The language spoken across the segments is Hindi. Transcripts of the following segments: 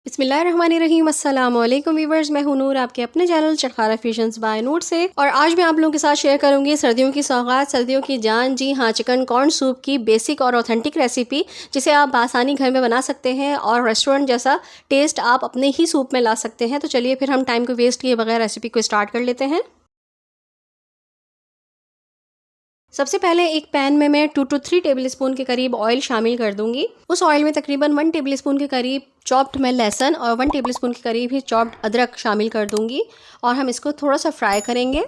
बिस्मिल्लाहिर्रहमानिर्रहीम अस्सलाम वालेकुम व्यूवर्स, मैं हूं नूर, आपके अपने चैनल चटखारा फ्यूजन्स बाय नूर से। और आज मैं आप लोगों के साथ शेयर करूंगी सर्दियों की सौगात, सर्दियों की जान, जी हाँ, चिकन कॉर्न सूप की बेसिक और ऑथेंटिक रेसिपी, जिसे आप आसानी घर में बना सकते हैं और रेस्टोरेंट जैसा टेस्ट आप अपने ही सूप में ला सकते हैं। तो चलिए फिर हम टाइम को वेस्ट किए बगैर रेसिपी को स्टार्ट कर लेते हैं। सबसे पहले एक पैन में मैं 2 to 3 टेबलस्पून के करीब ऑयल शामिल कर दूंगी। उस ऑयल में तकरीबन 1 टेबलस्पून के करीब चॉप्ड मैं लहसुन और 1 टेबलस्पून के करीब ही चॉप्ड अदरक शामिल कर दूंगी और हम इसको थोड़ा सा फ्राई करेंगे।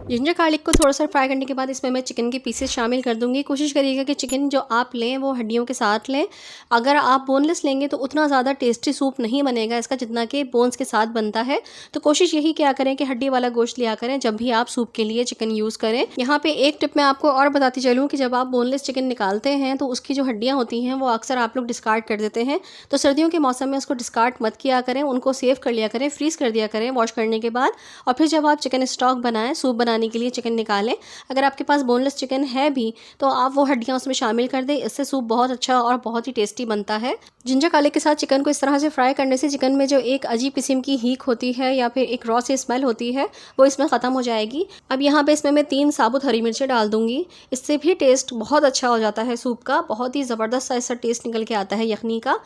जिंजर गार्लिक को थोड़ा सा फ्राई करने के बाद इसमें मैं चिकन के पीसेस शामिल कर दूंगी। कोशिश करिएगा कि चिकन जो आप लें वो हड्डियों के साथ लें। अगर आप बोनलेस लेंगे तो उतना ज़्यादा टेस्टी सूप नहीं बनेगा इसका जितना कि बोन्स के साथ बनता है। तो कोशिश यही क्या करें कि हड्डी वाला गोश्त लिया करें जब भी आप सूप के लिए चिकन यूज़ करें। यहाँ पे एक टिप मैं आपको और बताती चलूँ कि जब आप बोनलेस चिकन निकालते हैं तो उसकी जो हड्डियाँ होती हैं वो अक्सर आप लोग डिस्कार्ड कर देते हैं। तो सर्दियों के मौसम में उसको डिस्कार्ड मत किया करें, उनको सेव कर लिया करें, फ्रीज़ कर दिया करें वॉश करने के बाद। और फिर जब आप चिकन स्टॉक बनाएं सूप बनाने के लिए चिकन निकालें, अगर आपके पास बोनलेस चिकन है भी तो आप वो हड्डियां उसमें शामिल कर दें। इससे सूप बहुत अच्छा और बहुत ही टेस्टी बनता है। जिंजर गार्लिक के साथ चिकन को इस तरह से फ्राई करने से चिकन में जो एक अजीब किस्म की हीक होती है या फिर एक रॉ सी स्मेल होती है वो इसमें ख़त्म हो जाएगी। अब यहाँ पे इसमें मैं 3 साबुत हरी मिर्चें डाल दूंगी। इससे भी टेस्ट बहुत अच्छा हो जाता है सूप का, बहुत ही ज़बरदस्त सा इसका टेस्ट निकल के आता है यखनी का।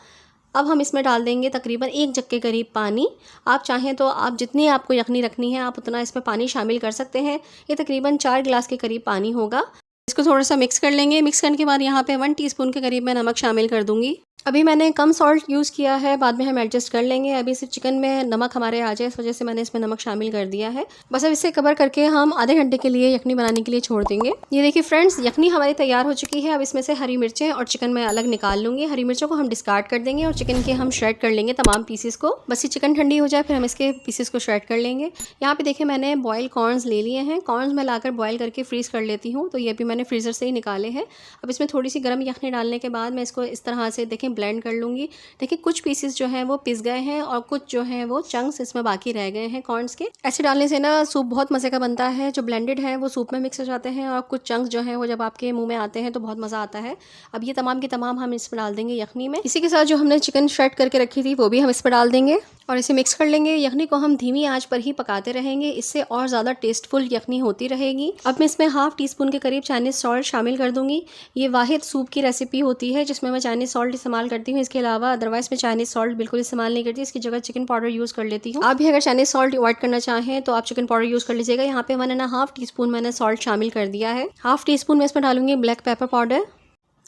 अब हम इसमें डाल देंगे तकरीबन 1 जग के करीब पानी। आप चाहें तो आप जितनी आपको यखनी रखनी है आप उतना इसमें पानी शामिल कर सकते हैं। ये तकरीबन 4 गिलास के करीब पानी होगा। इसको थोड़ा सा मिक्स कर लेंगे। मिक्स करने के बाद यहाँ पे 1 टीस्पून के करीब मैं नमक शामिल कर दूंगी। अभी मैंने कम सॉल्ट यूज़ किया है, बाद में हम एडजस्ट कर लेंगे। अभी सिर्फ चिकन में नमक हमारे आ जाए इस वजह से मैंने इसमें नमक शामिल कर दिया है। बस अब इसे कवर करके हम आधे घंटे के लिए यखनी बनाने के लिए छोड़ देंगे। ये देखिए फ्रेंड्स, यखनी हमारी तैयार हो चुकी है। अब इसमें से हरी मिर्चें और चिकन मैं अलग निकाल लूँगी। हरी मिर्चों को हम डिस्कार्ड कर देंगे और चिकन के हम श्रेड कर लेंगे तमाम पीसेस को। बस ये चिकन ठंडी हो जाए फिर हम इसके पीसेस को श्रेड कर लेंगे। यहाँ पे देखिए मैंने बॉयल कॉर्न्स ले लिए हैं। कॉर्न्स मैं लाकर बॉयल करके फ्रीज़ कर लेती हूँ, तो ये भी मैंने फ्रीज़र से ही निकाले हैं। अब इसमें थोड़ी सी गर्म यखनी डालने के बाद मैं इसको इस तरह से देखें ब्लेंड कर लूँगी। देखिए कुछ पीसेस जो हैं वो पिस गए हैं और कुछ जो हैं वो चंक्स इसमें बाकी रह गए हैं कॉर्न्स के। ऐसे डालने से ना सूप बहुत मज़े का बनता है। जो ब्लेंडेड है वो सूप में मिक्स हो जाते हैं और कुछ चंक्स जो हैं वो जब आपके मुंह में आते हैं तो बहुत मज़ा आता है। अब ये तमाम की तमाम हम इसमें डाल देंगे यखनी में। इसी के साथ जो हमने चिकन श्रेड करके रखी थी वो भी हम इस पर डाल देंगे और इसे मिक्स कर लेंगे। यखनी को हम धीमी आंच पर ही पकाते रहेंगे, इससे और ज़्यादा टेस्टफुल यखनी होती रहेगी। अब मैं इसमें हाफ टी स्पून के करीब चाइनीज़ सॉल्ट शामिल कर दूंगी। ये वाहिद सूप की रेसिपी होती है जिसमें मैं चाइनीज़ सॉल्ट इस्तेमाल करती हूँ। इसके अलावा अदरवाइज मैं चाइनीज़ सॉल्ट बिल्कुल इस्तेमाल नहीं करती, इसकी जगह चिकन पाउडर यूज़ कर लेती हूँ। आप भी अगर चाइनीज़ सॉल्ट अवॉइड करना चाहें तो आप चिकन पाउडर यूज़ कर लीजिएगा। यहाँ पे मैंने ना हाफ टी स्पून मैंने सॉल्ट शामिल कर दिया है। हाफ टी स्पून मैं इसमें डालूंगी black pepper powder.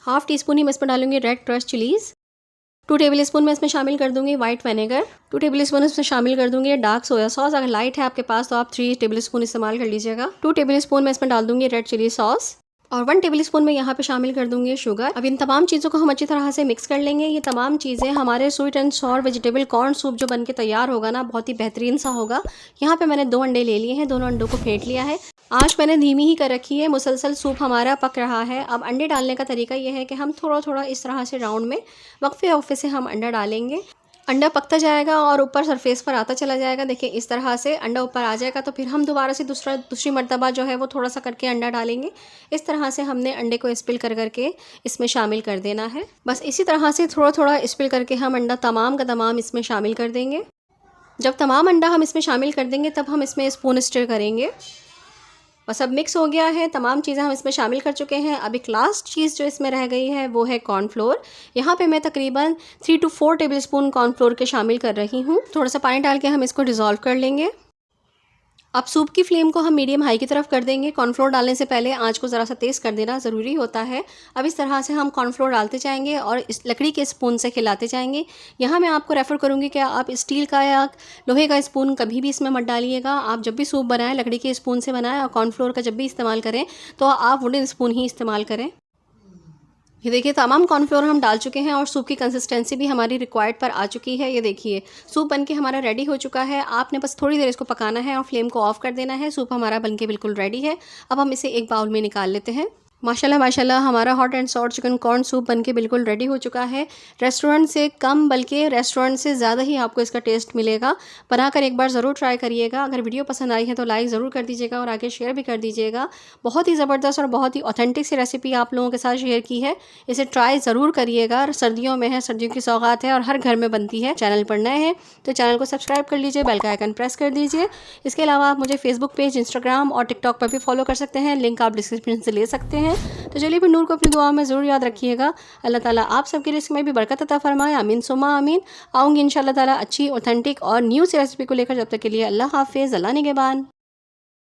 Half teaspoon मैं इसमें डालूंगी रेड क्रश चिलीज़। 2 टेबलस्पून मैं इसमें शामिल कर दूंगी वाइट विनेगर। 2 टेबलस्पून इसमें शामिल कर दूंगी डार्क सोया सॉस। अगर लाइट है आपके पास तो आप 3 टेबलस्पून इस्तेमाल कर लीजिएगा। 2 टेबलस्पून मैं इसमें डाल दूंगी रेड चिली सॉस और 1 टेबलस्पून मैं यहाँ पे शामिल कर दूंगी शुगर। अब इन तमाम चीज़ों को हम अच्छी तरह से मिक्स कर लेंगे। ये तमाम चीज़ें हमारे sweet and sour vegetable corn soup जो बनके तैयार होगा ना, बहुत ही बेहतरीन सा होगा। यहाँ पे मैंने 2 अंडे ले लिए हैं, दोनों अंडों को फेंट लिया है। आँच मैंने धीमी ही कर रखी है। मुसलसल सूप हमारा पक रहा है। अब अंडे डालने का तरीका यह है कि हम थोड़ा थोड़ा इस तरह से राउंड में वक्फे वक्फे से हम अंडा डालेंगे। अंडा पकता जाएगा और ऊपर सरफेस पर आता चला जाएगा। देखिए इस तरह से अंडा ऊपर आ जाएगा तो फिर हम दोबारा से दूसरी मर्तबा जो है वो थोड़ा सा करके अंडा डालेंगे। इस तरह से हमने अंडे को स्पिल कर करके इसमें शामिल कर देना है। बस इसी तरह से थोड़ा थोड़ा स्पिल करके हम अंडा तमाम का तमाम इसमें शामिल कर देंगे। जब तमाम अंडा हम इसमें शामिल कर देंगे तब हम इसमें स्पून स्टर करेंगे। बस अब मिक्स हो गया है, तमाम चीज़ें हम इसमें शामिल कर चुके हैं। अब एक लास्ट चीज़ जो इसमें रह गई है वो है कॉर्नफ्लोर। यहाँ पे मैं तकरीबन 3 to 4 टेबलस्पून कॉर्नफ्लोर के शामिल कर रही हूँ। थोड़ा सा पानी डाल के हम इसको डिज़ोल्व कर लेंगे। अब सूप की फ्लेम को हम मीडियम हाई की तरफ कर देंगे। कॉर्नफ्लोर डालने से पहले आंच को ज़रा सा तेज़ कर देना ज़रूरी होता है। अब इस तरह से हम कॉर्नफ्लोर डालते जाएंगे और इस लकड़ी के स्पून से खिलाते जाएंगे। यहाँ मैं आपको रेफ़र करूँगी कि आप स्टील का या लोहे का स्पून कभी भी इसमें मत डालिएगा। आप जब भी सूप बनाएं लकड़ी के स्पून से बनाएं और कॉर्नफ्लोर का जब भी इस्तेमाल करें तो आप वुडन स्पून ही इस्तेमाल करें। ये देखिए तमाम कॉर्नफ्लोर हम डाल चुके हैं और सूप की कंसिस्टेंसी भी हमारी रिक्वायर्ड पर आ चुकी है। ये देखिए सूप बनके हमारा रेडी हो चुका है। आपने बस थोड़ी देर इसको पकाना है और फ्लेम को ऑफ कर देना है। सूप हमारा बनके बिल्कुल रेडी है। अब हम इसे एक बाउल में निकाल लेते हैं। माशाल्लाह माशाल्लाह हमारा hot and sour chicken corn soup बनके बिल्कुल रेडी हो चुका है। रेस्टोरेंट से कम बल्कि रेस्टोरेंट से ज़्यादा ही आपको इसका टेस्ट मिलेगा। बनाकर एक बार ज़रूर ट्राई करिएगा। अगर वीडियो पसंद आई है तो लाइक ज़रूर कर दीजिएगा और आगे शेयर भी कर दीजिएगा। बहुत ही ज़बरदस्त और बहुत ही ऑथेंटिक सी रेसिपी आप लोगों के साथ शेयर की है। इसे ट्राई ज़रूर करिएगा। सर्दियों में है, सर्दियों की सौगात है और हर घर में बनती है। चैनल पर नए हैं तो चैनल को सब्सक्राइब कर लीजिए, बेल का आइकन प्रेस कर दीजिए। इसके अलावा आप मुझे फेसबुक पेज, इंस्टाग्राम और टिकटॉक पर भी फॉलो कर सकते हैं। लिंक आप डिस्क्रिप्शन से ले सकते हैं। तो चलिए फिर नूर को अपनी दुआ में ज़रूर याद रखिएगा। अल्लाह ताला आप सबके रिस्क में भी बरकत अता फरमाए। आमीन सुम्मा आमीन। आऊँगी इंशाअल्लाह ताला अच्छी ऑथेंटिक और न्यू सी रेसिपी को लेकर। जब तक के लिए अल्लाह हाफिज़, अल्लाह निगहबान।